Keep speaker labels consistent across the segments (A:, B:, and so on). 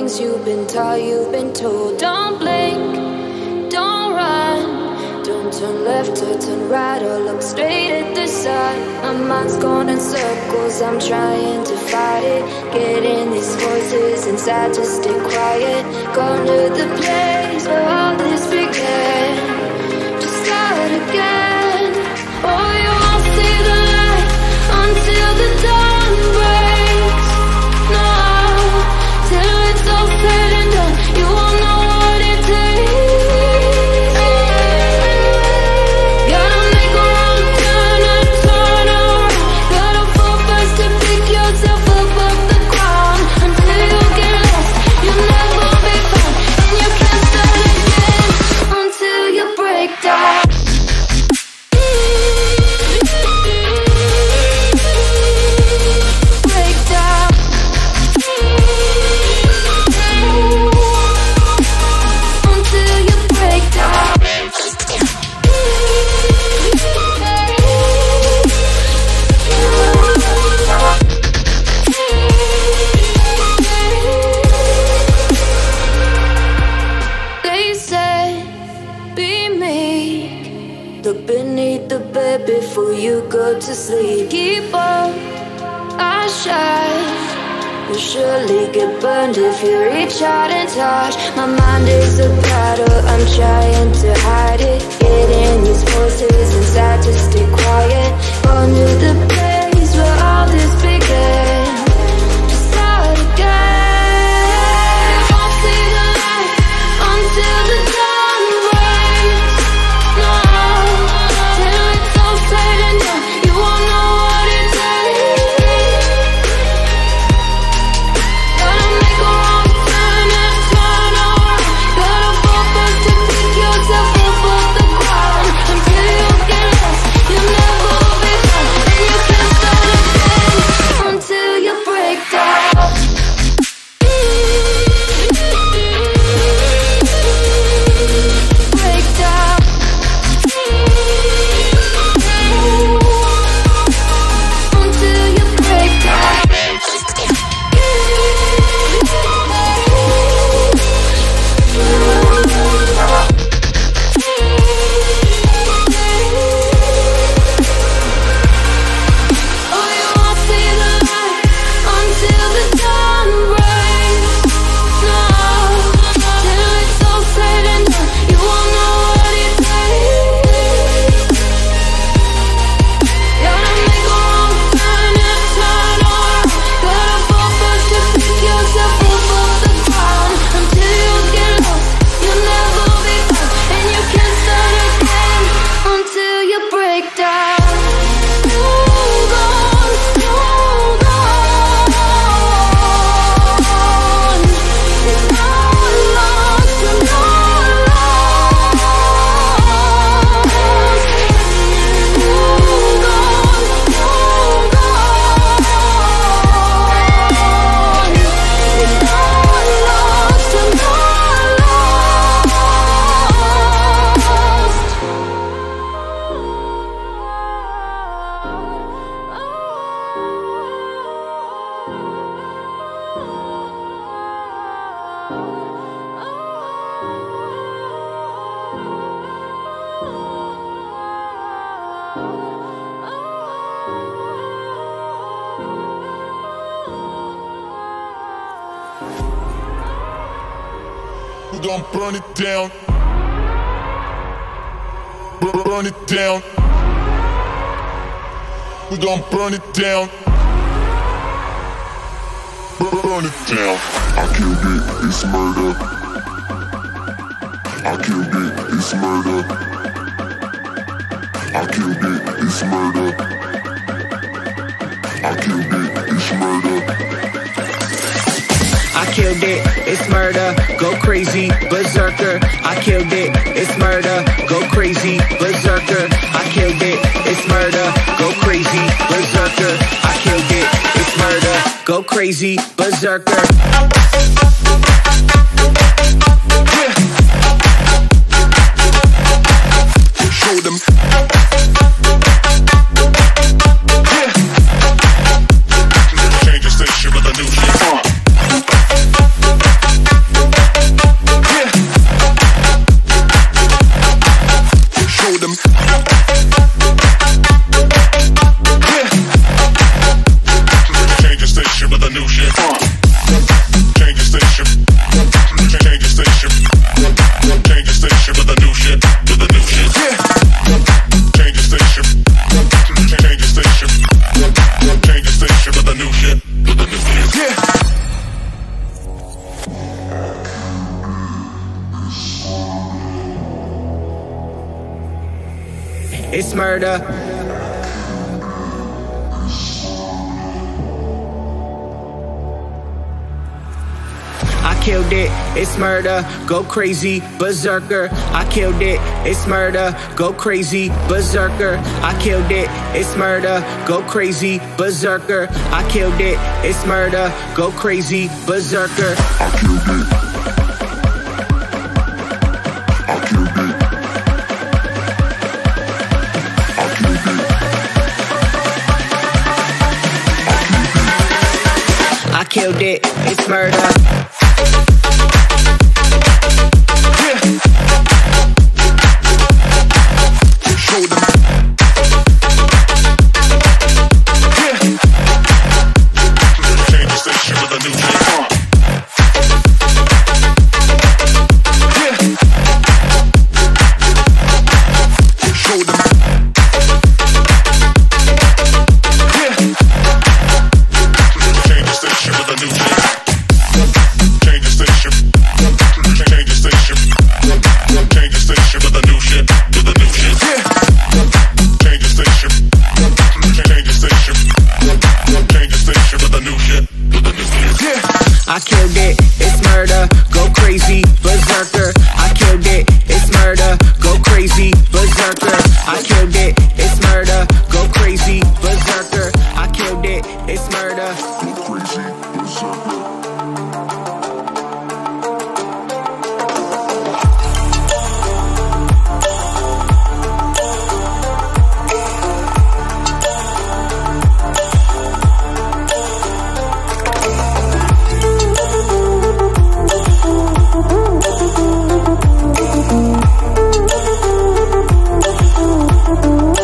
A: things you've been taught, you've been told. Don't blink, don't run, don't turn left or turn right or look straight at the sun. My mind's going in circles, I'm trying to fight it. Getting these voices inside to stay quiet. Going to the place where all this began, to start again. Oh, you won't see the light until the dawn breaks. No, till it's all said and done, you won't know what it takes. Gotta make a wrong turn and turn around. Gotta fall fast to pick yourself up off the ground. Until you get lost, you'll never be found. And you can't start again until you break down. Look beneath the bed before you go to sleep. Keep on, I shine. You'll surely get burned if you reach out and touch. My mind is a battle, I'm trying to hide it. Getting these voices inside to stay quiet. Going to the place where all this began, to start again. Won't see the light until the dawn breaks. No, till it's all said and done, you won't know what it takes. Gotta make a wrong turn and turn around. Gotta fall fast to pick yourself up off the ground. Until you get lost, you'll never be found. And you can't start again until you break down. Break down. Until you break down. Oh, you won't see the light until the dawn breaks. No, till it's all said and done, you won't know what it takes. Gotta make a wrong turn and turn around. Gotta fall fast to pick yourself up off the ground. Until you get lost, you'll never be found. And you can't start again until you break down. Hold on, hold on. It's not lost, you're not lost. Hold on, hold on. It's not lost, you're not
B: We gon' burn it down. Burn it down. We gon' burn it down. Burn it down.
C: I killed it, it's murder. I killed it, it's murder. I killed it, it's murder. I killed it, it's murder.
D: I killed it, it's murder, go crazy, berserker. I killed it, it's murder, go crazy, berserker. I killed it, it's murder, go crazy, berserker. I killed it, it's murder, go crazy, berserker.
B: Show them. Change the station with a new shit.
D: murder. I killed it, it's murder, go crazy, berserker. I killed it, it's murder, go crazy, berserker. I killed it, it's murder, go crazy, berserker. I killed it, it's murder, go crazy, berserker.
C: I killed it.
D: I killed it, it's murder. I killed it, it's murder, go crazy, berserker. I killed it, it's murder, go crazy, berserker. I killed it, it's murder, go crazy, berserker. I killed it, it's murder.
C: Go crazy, berserker.
A: Thank you.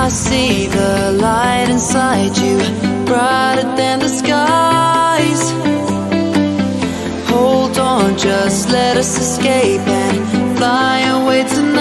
A: I see the light inside you, brighter than the skies. Hold on, just let us escape and fly away tonight.